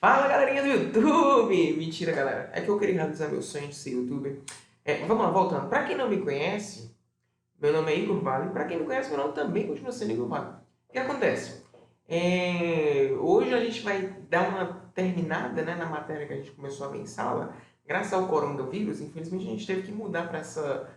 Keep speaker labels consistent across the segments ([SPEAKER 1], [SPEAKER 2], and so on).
[SPEAKER 1] Fala galerinha do YouTube! Mentira, galera. É que eu queria realizar meu sonho de ser youtuber. Vamos lá, voltando. Pra quem não me conhece, meu nome é Igor Vale. Pra quem me conhece, meu nome também continua sendo Igor Vale. O que acontece? Hoje a gente vai dar uma terminada, né, na matéria que a gente começou a ver em sala. Graças ao coronavírus, infelizmente a gente teve que mudar para essa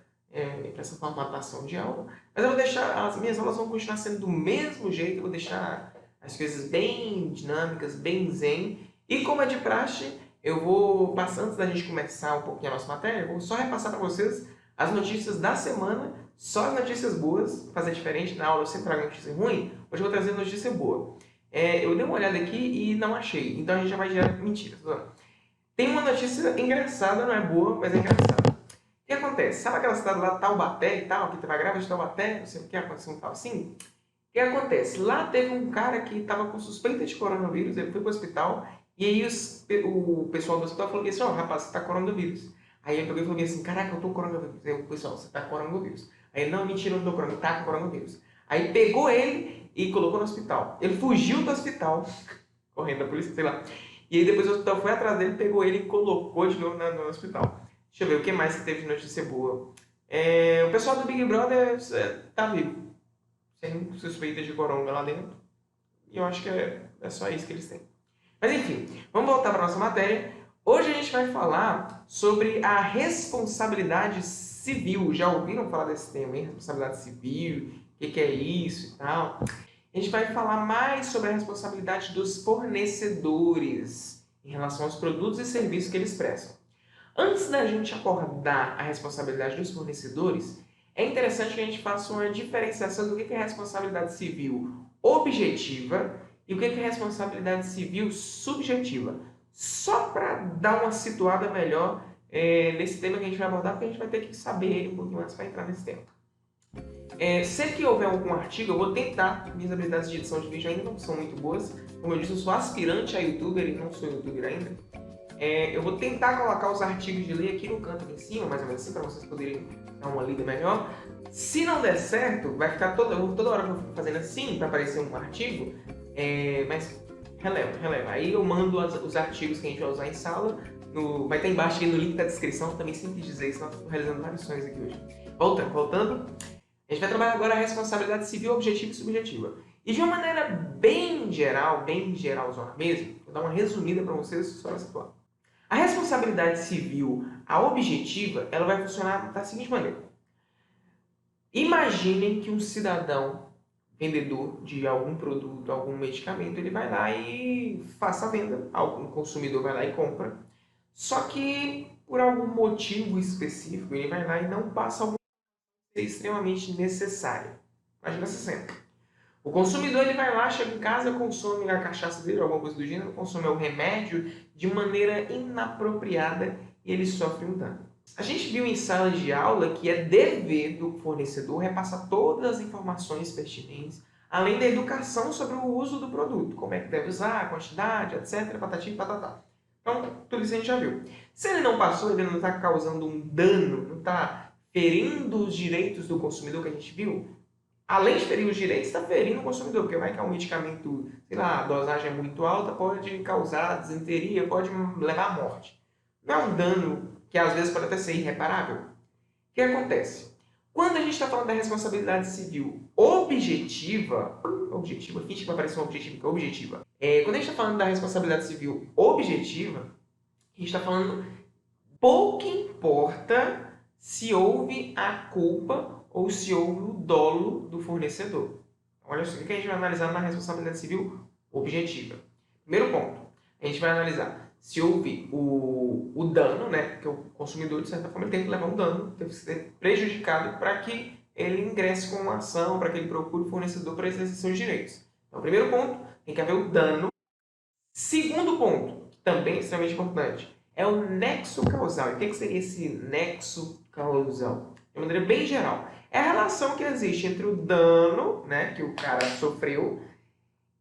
[SPEAKER 1] formatação de aula. Mas eu vou deixar, as minhas aulas vão continuar sendo do mesmo jeito. Eu vou deixar as coisas bem dinâmicas, bem zen. E como é de praxe, eu vou passar, antes da gente começar um pouquinho a nossa matéria, eu vou só repassar para vocês as notícias da semana, só as notícias boas, fazer diferente. Na aula eu sempre trago notícia ruim, hoje eu vou trazer notícia boa. Eu dei uma olhada aqui e não achei, então a gente já vai direto. Mentira, tem uma notícia engraçada, não é boa, mas é engraçada. O que acontece? Sabe aquela cidade lá, Taubaté e tal, que teve a grávida de Taubaté, não sei o que, aconteceu um tal assim? O que acontece? Lá teve um cara que estava com suspeita de coronavírus, ele foi para o hospital, e aí o pessoal do hospital falou assim, ó, rapaz, você tá com coronavírus. Aí ele pegou e falou assim, caraca, eu tô com coronavírus. Aí o pessoal, você tá com coronavírus. Aí ele, não, mentira, eu não tô com coronavírus, tá com coronavírus. Aí pegou ele e colocou no hospital. Ele fugiu do hospital, correndo da polícia, sei lá. E aí depois o hospital foi atrás dele, pegou ele e colocou de novo no hospital. Deixa eu ver, o que mais que teve de notícia boa? O pessoal do Big Brother tá vivo, sem suspeita de corona lá dentro. E eu acho que é só isso que eles têm. Mas enfim, vamos voltar para a nossa matéria. Hoje a gente vai falar sobre a responsabilidade civil. Já ouviram falar desse tema, hein? Responsabilidade civil, o que é isso e tal. A gente vai falar mais sobre a responsabilidade dos fornecedores em relação aos produtos e serviços que eles prestam. Antes da gente abordar a responsabilidade dos fornecedores, é interessante que a gente faça uma diferenciação do que é responsabilidade civil objetiva e o que é responsabilidade civil subjetiva. Só para dar uma situada melhor nesse tema que a gente vai abordar, porque a gente vai ter que saber ele um pouquinho antes para entrar nesse tema. Sempre que houver algum artigo, eu vou tentar. Minhas habilidades de edição de vídeo ainda não são muito boas. Como eu disse, eu sou aspirante a youtuber e não sou youtuber ainda. Eu vou tentar colocar os artigos de lei aqui no canto aqui em cima, mais ou menos assim, para vocês poderem dar uma lida melhor. Se não der certo, vai ficar toda hora eu vou fazendo assim para aparecer um artigo, mas releva. Aí eu mando os artigos que a gente vai usar em sala, vai estar embaixo aí no link da descrição, também sempre dizer isso, nós estamos realizando vários sonhos aqui hoje. Voltando, a gente vai trabalhar agora a responsabilidade civil objetiva e subjetiva. E de uma maneira bem geralzona mesmo, vou dar uma resumida para vocês sobre essa forma. A responsabilidade civil, a objetiva, ela vai funcionar da seguinte maneira. Imaginem que um cidadão, vendedor de algum produto, algum medicamento, ele vai lá e faça a venda, algum consumidor vai lá e compra, só que por algum motivo específico ele vai lá e não passa alguma coisa extremamente necessária. Imagina essa cena. O consumidor ele vai lá, chega em casa, consome a cachaça dele, alguma coisa do gênero, consome o remédio de maneira inapropriada e ele sofre um dano. A gente viu em sala de aula que é dever do fornecedor repassar todas as informações pertinentes, além da educação sobre o uso do produto, como é que deve usar, a quantidade, etc, patati e patatá. Então, tudo isso a gente já viu. Se ele não passou, ele não está causando um dano, não está ferindo os direitos do consumidor que a gente viu, além de ferir os direitos, está ferindo o consumidor, porque vai que é um medicamento, sei lá, a dosagem é muito alta, pode causar desinteria, pode levar à morte. Não é um dano que às vezes pode até ser irreparável? O que acontece? Quando a gente está falando da responsabilidade civil objetiva, finge que vai aparecer uma objetiva que é objetiva. Quando a gente está falando da responsabilidade civil objetiva, a gente está falando, pouco importa se houve a culpa ou se houve o dolo do fornecedor. Olha só, o que a gente vai analisar na responsabilidade civil objetiva. Primeiro ponto, a gente vai analisar se houve o dano, né? Porque o consumidor, de certa forma, ele tem que levar um dano, tem que ser prejudicado para que ele ingresse com uma ação, para que ele procure o fornecedor para exercer seus direitos. Então, primeiro ponto, tem que haver o dano. Segundo ponto, que também é extremamente importante, é o nexo causal. E o que seria esse nexo causal? De maneira bem geral, é a relação que existe entre o dano, né, que o cara sofreu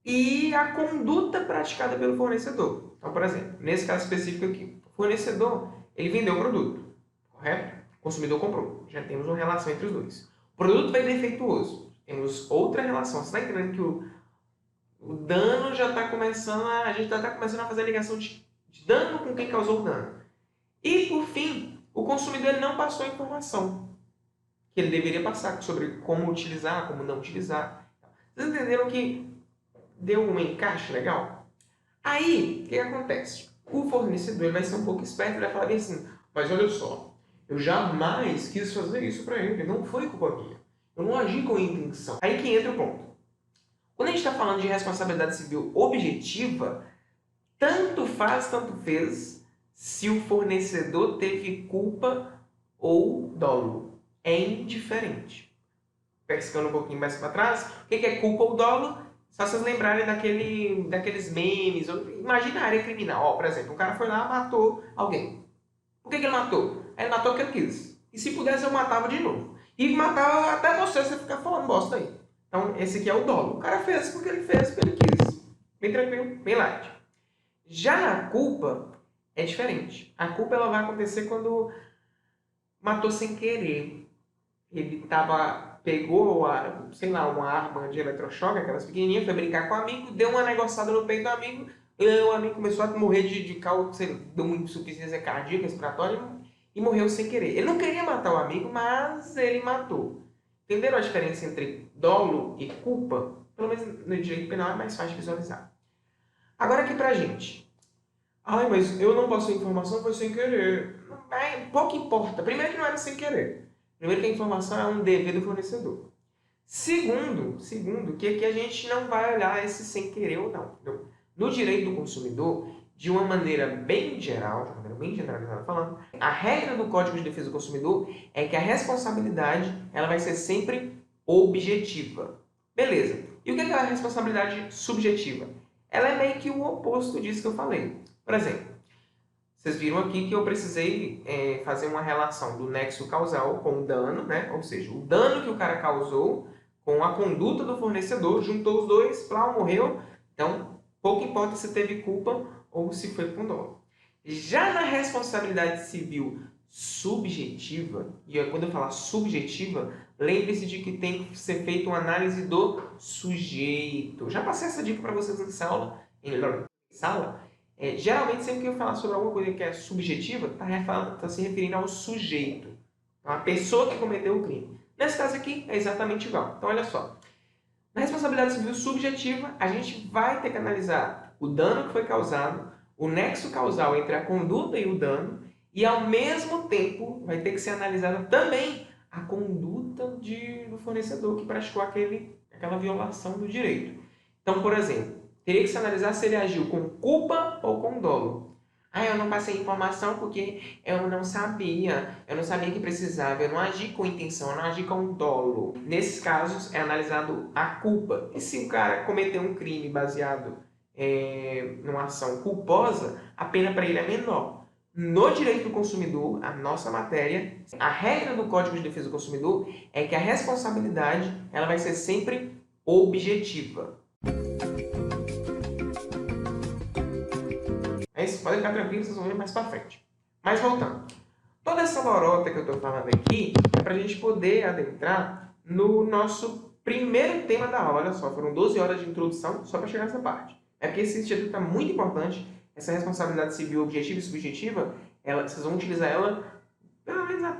[SPEAKER 1] e a conduta praticada pelo fornecedor. Então, por exemplo, nesse caso específico aqui, o fornecedor, ele vendeu o produto, correto? O consumidor comprou. Já temos uma relação entre os dois. O produto foi defeituoso. Temos outra relação. Você está entendendo que O dano já está começando a gente já está começando a fazer a ligação de dano com quem causou o dano. E, por fim, o consumidor ele não passou a informação que ele deveria passar sobre como utilizar, como não utilizar. Vocês entenderam que deu um encaixe legal? Aí, o que acontece? O fornecedor ele vai ser um pouco esperto e vai falar bem assim, mas olha só, eu jamais quis fazer isso para ele, não foi culpa minha. Eu não agi com intenção. Aí que entra o ponto. Quando a gente está falando de responsabilidade civil objetiva, tanto faz, tanto fez, se o fornecedor teve culpa ou dolo. É indiferente. Pescando um pouquinho mais para trás, o que é culpa ou dolo? Só vocês lembrarem daqueles memes. Imagina a área criminal. Ó, por exemplo, um cara foi lá e matou alguém. Por que ele matou? Ele matou porque ele quis. E se pudesse, eu matava de novo. E matava até você ficar falando bosta aí. Então, esse aqui é o dolo. O cara fez porque ele fez, porque ele quis. Bem tranquilo, bem light. Já a culpa é diferente. A culpa ela vai acontecer quando matou sem querer. Ele pegou, sei lá, uma arma de eletrochoque, aquelas pequenininhas, foi brincar com o amigo, deu uma negociada no peito do amigo, e o amigo começou a morrer de cálculo, deu uma insuficiência cardíaca, respiratória, e morreu sem querer. Ele não queria matar o amigo, mas ele matou. Entenderam a diferença entre dolo e culpa? Pelo menos no direito penal é mais fácil de visualizar. Agora aqui pra gente. Ai, mas eu não passei informação, foi sem querer. Pouco importa. Primeiro que não era sem querer. Primeiro que a informação é um dever do fornecedor. Segundo, que aqui a gente não vai olhar esse sem querer ou não. Entendeu? No direito do consumidor, de uma maneira bem geral, de uma maneira bem generalizada falando, a regra do Código de Defesa do Consumidor é que a responsabilidade ela vai ser sempre objetiva. Beleza. E o que é a responsabilidade subjetiva? Ela é meio que o oposto disso que eu falei. Por exemplo, vocês viram aqui que eu precisei fazer uma relação do nexo causal com o dano, né? Ou seja, o dano que o cara causou com a conduta do fornecedor, juntou os dois, plá, morreu. Então, pouco importa se teve culpa ou se foi com dolo. Já na responsabilidade civil subjetiva, e quando eu falar subjetiva, lembre-se de que tem que ser feita uma análise do sujeito. Já passei essa dica para vocês em sala, geralmente, sempre que eu falar sobre alguma coisa que é subjetiva, está se referindo ao sujeito, a pessoa que cometeu o crime. Nesse caso aqui, é exatamente igual. Então, olha só. Na responsabilidade civil subjetiva, a gente vai ter que analisar o dano que foi causado, o nexo causal entre a conduta e o dano, e, ao mesmo tempo, vai ter que ser analisada também a conduta do fornecedor que praticou aquela violação do direito. Então, por exemplo, teria que se analisar se ele agiu com culpa ou com dolo. Eu não passei informação porque eu não sabia que precisava, eu não agi com intenção, eu não agi com dolo. Nesses casos, é analisado a culpa. E se o cara cometeu um crime baseado numa ação culposa, a pena para ele é menor. No direito do consumidor, a nossa matéria, a regra do Código de Defesa do Consumidor é que a responsabilidade ela vai ser sempre objetiva. É isso, podem ficar tranquilos, vocês vão ver mais pra frente. Mas voltando. Toda essa lorota que eu estou falando aqui é para a gente poder adentrar no nosso primeiro tema da aula. Olha só, foram 12 horas de introdução só para chegar nessa parte. É porque esse instituto é muito importante. Essa responsabilidade civil objetiva e subjetiva, vocês vão utilizar ela pelo menos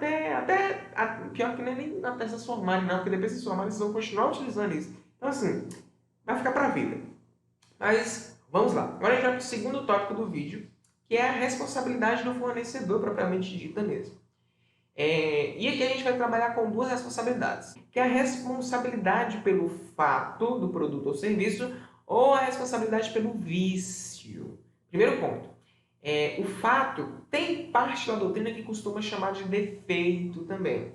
[SPEAKER 1] pior que nem até vocês formarem, não, porque depois de vocês formarem, vocês vão continuar utilizando isso. Então, assim, vai ficar para a vida. Mas, vamos lá. Agora a gente vai para o segundo tópico do vídeo, que é a responsabilidade do fornecedor, propriamente dita mesmo. E aqui a gente vai trabalhar com duas responsabilidades, que é a responsabilidade pelo fato do produto ou serviço ou a responsabilidade pelo vício. Primeiro ponto, o fato tem parte da doutrina que costuma chamar de defeito também.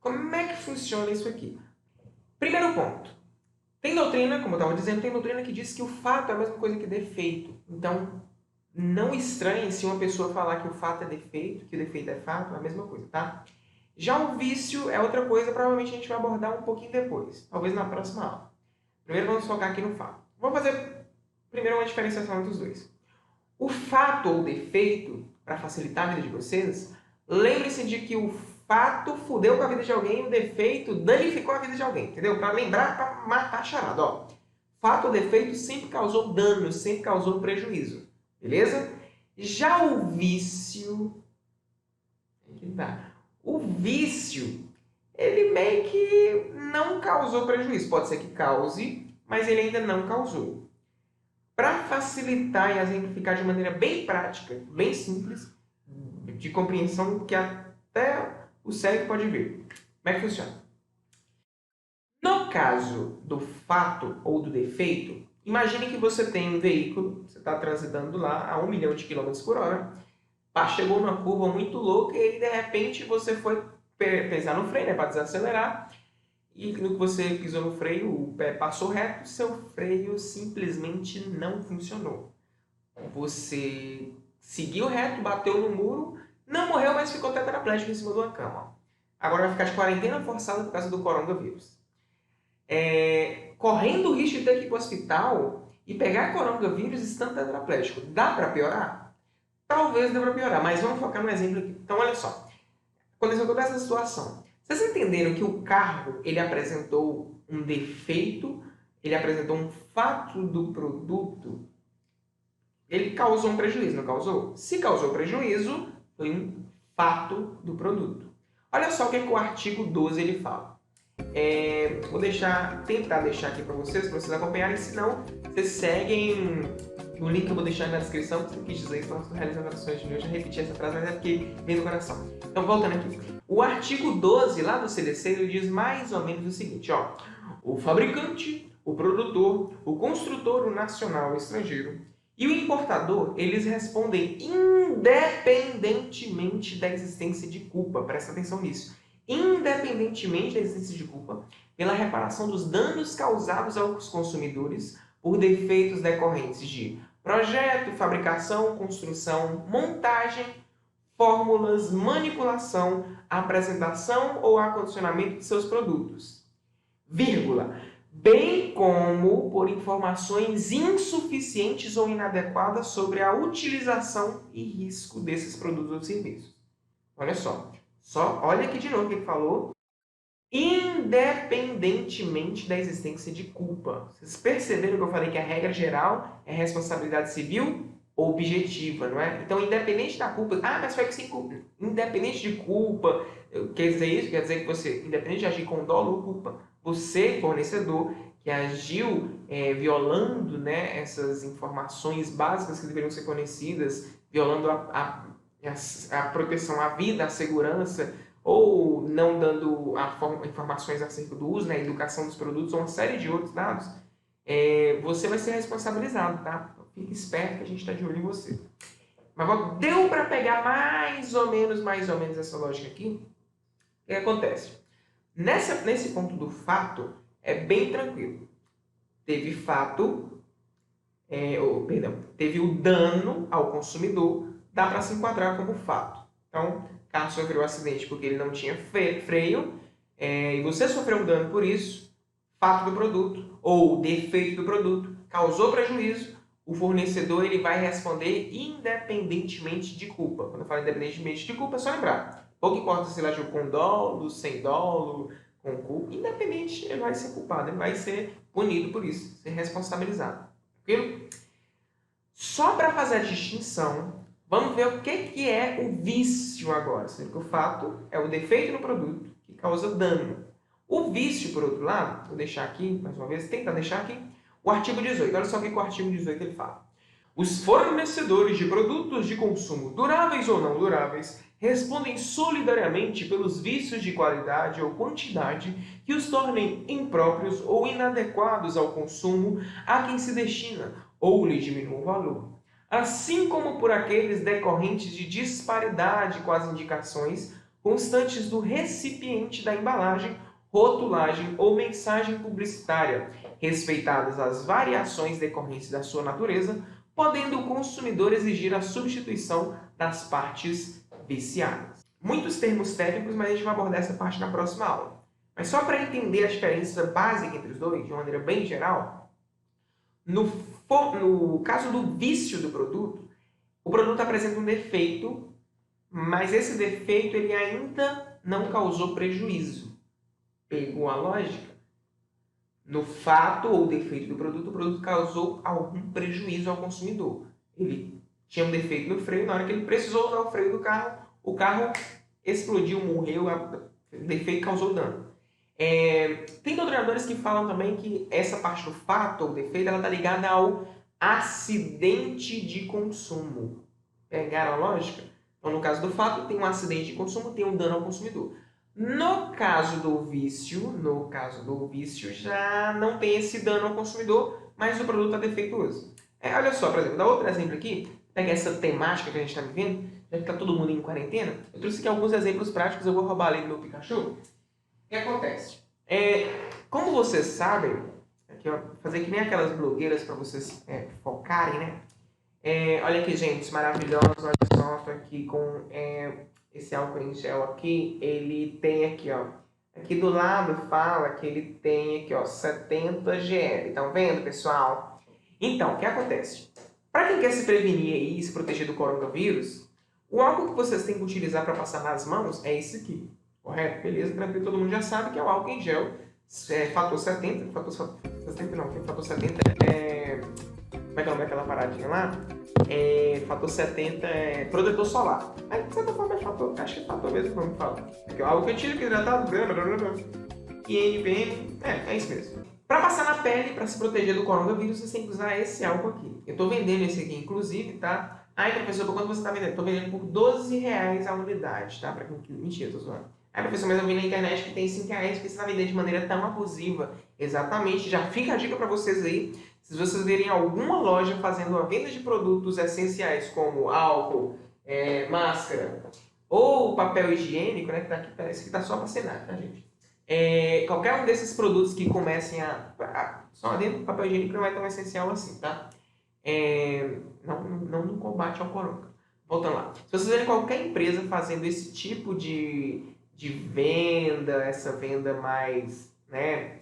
[SPEAKER 1] Como é que funciona isso aqui? Primeiro ponto, tem doutrina, como eu estava dizendo, tem doutrina que diz que o fato é a mesma coisa que defeito. Então, não estranhe se uma pessoa falar que o fato é defeito, que o defeito é fato, é a mesma coisa, tá? Já o vício é outra coisa, provavelmente a gente vai abordar um pouquinho depois, talvez na próxima aula. Primeiro vamos focar aqui no fato. Vamos fazer primeiro uma diferenciação entre os dois. O fato ou defeito, para facilitar a vida de vocês, lembre-se de que o fato fudeu com a vida de alguém, o defeito danificou a vida de alguém, entendeu? Para lembrar, para matar a charada, ó. fato ou defeito sempre causou dano, sempre causou prejuízo. Beleza? Já o vício... O vício, ele meio que não causou prejuízo. Pode ser que cause, mas ele ainda não causou. Para facilitar e exemplificar de maneira bem prática, bem simples, de compreensão que até o cérebro pode ver. Como é que funciona? No caso do fato ou do defeito, imagine que você tem um veículo, você está transitando lá a 1 milhão de quilômetros por hora, chegou numa curva muito louca e aí, de repente você foi pisar no freio, né, para desacelerar, e no que você pisou no freio, o pé passou reto, seu freio simplesmente não funcionou. Você seguiu reto, bateu no muro, não morreu, mas ficou tetraplégico em cima de uma cama. Agora vai ficar de quarentena forçada por causa do coronavírus. Correndo o risco de ter que ir para o hospital e pegar coronavírus estando tetraplégico. Dá para piorar? Talvez dê para piorar, mas vamos focar no exemplo aqui. Então, olha só. Aconteceu toda essa situação. Vocês entenderam que o carro ele apresentou um defeito, ele apresentou um fato do produto, ele causou um prejuízo, não causou? Se causou prejuízo, foi um fato do produto. Olha só o que, é que o artigo 12 ele fala. Vou tentar deixar aqui para vocês acompanharem, senão vocês seguem no link que eu vou deixar na descrição, que você quis dizer, então estou realizando traduções de mim, eu já repeti essa frase, mas é porque vem do coração. Então, voltando aqui. O artigo 12, lá do CDC, ele diz mais ou menos o seguinte, ó. O fabricante, o produtor, o construtor, o nacional, o estrangeiro e o importador, eles respondem independentemente da existência de culpa. Presta atenção nisso. Independentemente da existência de culpa, pela reparação dos danos causados aos consumidores por defeitos decorrentes de projeto, fabricação, construção, montagem, fórmulas, manipulação, apresentação ou acondicionamento de seus produtos, vírgula, bem como por informações insuficientes ou inadequadas sobre a utilização e risco desses produtos ou serviços. Olha só, olha aqui de novo o que ele falou. Independentemente da existência de culpa. Vocês perceberam que eu falei que a regra geral é responsabilidade civil objetiva, não é? Então, independente da culpa... mas foi sem culpa. Independente de culpa, quer dizer isso? Quer dizer que você, independente de agir com dolo ou culpa, você, fornecedor, que agiu violando, né, essas informações básicas que deveriam ser conhecidas, violando a proteção à vida, à segurança, ou não dando informações acerca do uso, né, educação dos produtos, ou uma série de outros dados, você vai ser responsabilizado, tá? Fique esperto que a gente está de olho em você. Mas deu para pegar mais ou menos essa lógica aqui? O que acontece? Nesse ponto do fato, é bem tranquilo. Teve fato, teve o dano ao consumidor, dá para se enquadrar como fato. Então, o carro sofreu um acidente porque ele não tinha freio, e você sofreu um dano por isso, fato do produto ou defeito do produto, causou prejuízo, o fornecedor ele vai responder independentemente de culpa. Quando eu falo independentemente de culpa, é só lembrar. Pouco importa se ele agiu com dolo, sem dolo, com culpa, independente, ele vai ser culpado, ele vai ser punido por isso, ser responsabilizado. Tranquilo? Só para fazer a distinção, vamos ver o que é o vício agora. Sendo que o fato é o defeito no produto que causa dano. O vício, por outro lado, vou deixar aqui, mais uma vez, tenta deixar aqui, o artigo 18. Olha só o que o artigo 18 ele fala. Os fornecedores de produtos de consumo, duráveis ou não duráveis, respondem solidariamente pelos vícios de qualidade ou quantidade que os tornem impróprios ou inadequados ao consumo a quem se destina ou lhe diminuam o valor, assim como por aqueles decorrentes de disparidade com as indicações constantes do recipiente da embalagem, rotulagem ou mensagem publicitária, respeitadas as variações decorrentes da sua natureza, podendo o consumidor exigir a substituição das partes viciadas. Muitos termos técnicos, mas a gente vai abordar essa parte na próxima aula. Mas só para entender a diferença básica entre os dois, de uma maneira bem geral, no caso do vício do produto, o produto apresenta um defeito, mas esse defeito ele ainda não causou prejuízo. Pegou a lógica? no fato ou defeito do produto, o produto causou algum prejuízo ao consumidor. Ele tinha um defeito no freio, na hora que ele precisou usar o freio do carro, o carro explodiu, morreu, o defeito causou dano. Tem doutrinadores que falam também que essa parte do fato ou defeito está ligada ao acidente de consumo. Pegaram a lógica? Então, no caso do fato, tem um acidente de consumo, tem um dano ao consumidor. No caso do vício, já não tem esse dano ao consumidor, mas o produto está defeituoso. Olha só, por exemplo, dá outro exemplo aqui, pega essa temática que a gente está vivendo, já que está todo mundo em quarentena, eu trouxe aqui alguns exemplos práticos, eu vou roubar ali do meu Pikachu. O que acontece? Como vocês sabem, aqui, ó, vou fazer que nem aquelas blogueiras para vocês focarem, né? Olha aqui, gente, maravilhosos, olha só, estou aqui com esse álcool em gel aqui, ele tem aqui, ó, aqui do lado fala que ele tem aqui, ó, 70 gl, estão vendo, pessoal? Então, o que acontece? Para quem quer se prevenir aí e se proteger do coronavírus, o álcool que vocês têm que utilizar para passar nas mãos é esse aqui, correto? Beleza, tranquilo, todo mundo já sabe que é o álcool em gel, fator 70, fator 70 não, que fator 70 como é que é o nome daquela paradinha lá? Fator 70 é protetor solar. Mas de certa forma acho que é fator mesmo que vamos falar. Aqui, álcool etílico hidratado, e NPM, é isso mesmo. Para passar na pele, para se proteger do coronavírus, você tem que usar esse álcool aqui. Eu estou vendendo esse aqui, inclusive, tá? Aí, professor, por quanto você está vendendo? Estou vendendo por R$12 a unidade, tá? Mentira, tô zoando. Aí, professor, mas eu vi na internet que tem R$5, porque você está vendendo de maneira tão abusiva. Exatamente, já fica a dica para vocês aí. Se vocês verem alguma loja fazendo uma venda de produtos essenciais como álcool, máscara ou papel higiênico, né, que daqui parece que tá só para cenário, tá, gente? Qualquer um desses produtos que comecem só dentro do papel higiênico não é tão essencial assim, tá? Não no combate ao corona. Voltando lá. Se vocês verem qualquer empresa fazendo esse tipo de venda, essa venda mais, né?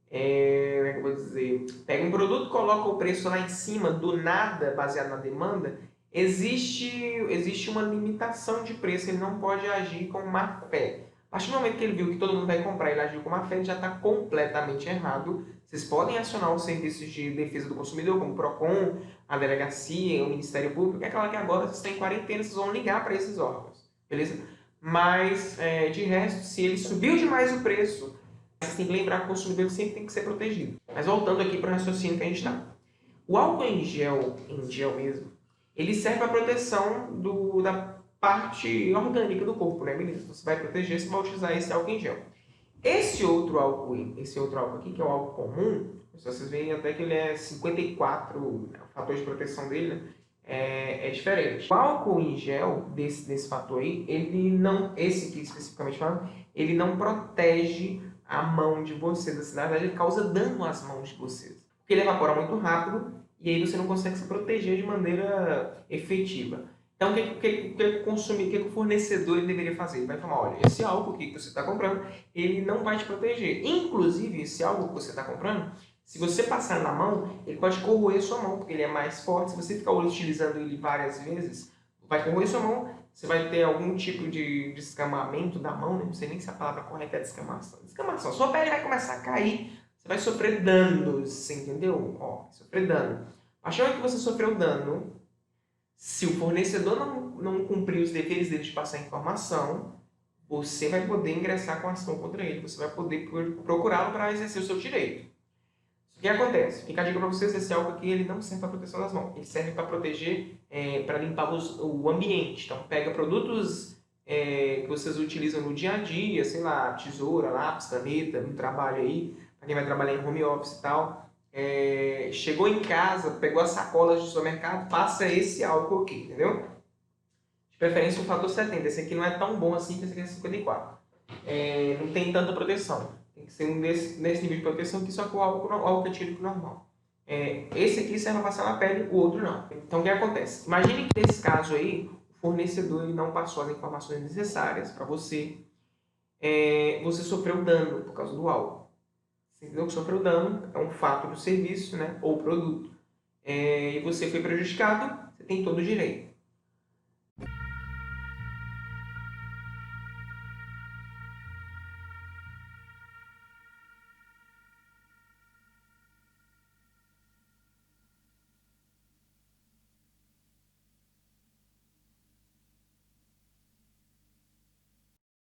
[SPEAKER 1] Como é que eu vou dizer? Pega um produto, coloca o preço lá em cima, do nada, baseado na demanda, existe uma limitação de preço, ele não pode agir com má fé. A partir do momento que ele viu que todo mundo vai comprar e ele agiu com má fé, ele já está completamente errado. Vocês podem acionar os serviços de defesa do consumidor, como o PROCON, a delegacia, o Ministério Público. É claro que agora vocês estão em quarentena, vocês vão ligar para esses órgãos, beleza? Mas, de resto, se ele subiu demais o preço, você tem que lembrar que o consumidor sempre tem que ser protegido. Mas voltando aqui para o raciocínio que a gente está. O álcool em gel mesmo, ele serve para proteção da parte orgânica do corpo, né, beleza? Você vai proteger, você vai utilizar esse álcool em gel. Esse outro álcool aqui, que é o álcool comum, vocês veem até que ele é 54, o fator de proteção dele é diferente. O álcool em gel, desse fator aí, esse aqui especificamente falando, ele não protege a mão de vocês. Na verdade, ele causa dano às mãos de vocês. Porque ele evapora muito rápido e aí você não consegue se proteger de maneira efetiva. Então, o que o fornecedor ele deveria fazer? Ele vai falar, olha, esse álcool aqui que você está comprando, ele não vai te proteger. Inclusive, esse álcool que você está comprando, se você passar na mão, ele pode corroer sua mão, porque ele é mais forte. Se você ficar utilizando ele várias vezes, vai corroer sua mão, você vai ter algum tipo de descamamento da mão, né? Não sei nem se a palavra correta é descamação. Descamação. Sua pele vai começar a cair, você vai sofrer danos, você entendeu? Sofrer dano. A chance que você sofreu dano, se o fornecedor não cumprir os deveres dele de passar informação, você vai poder ingressar com ação contra ele, você vai poder procurá-lo para exercer o seu direito. O que acontece? Fica a dica para vocês, esse álcool aqui ele não serve para proteção das mãos, ele serve para proteger, para limpar o ambiente. Então pega produtos que vocês utilizam no dia a dia, sei lá, tesoura, lápis, caneta, no trabalho aí, para quem vai trabalhar em home office e tal. Chegou em casa, pegou as sacolas do supermercado, passa esse álcool aqui, entendeu? De preferência o fator 70, esse aqui não é tão bom assim, que esse aqui é 54. Não tem tanta proteção. Tem que ser um nesse nível de proteção que só com o álcool etílico normal. Esse aqui serve para passar na pele, o outro não. Então o que acontece? Imagine que nesse caso aí, o fornecedor ele não passou as informações necessárias para você. Você sofreu dano por causa do álcool. Você entendeu que sofreu dano, é um fato do serviço, né, ou produto. E você foi prejudicado, você tem todo o direito.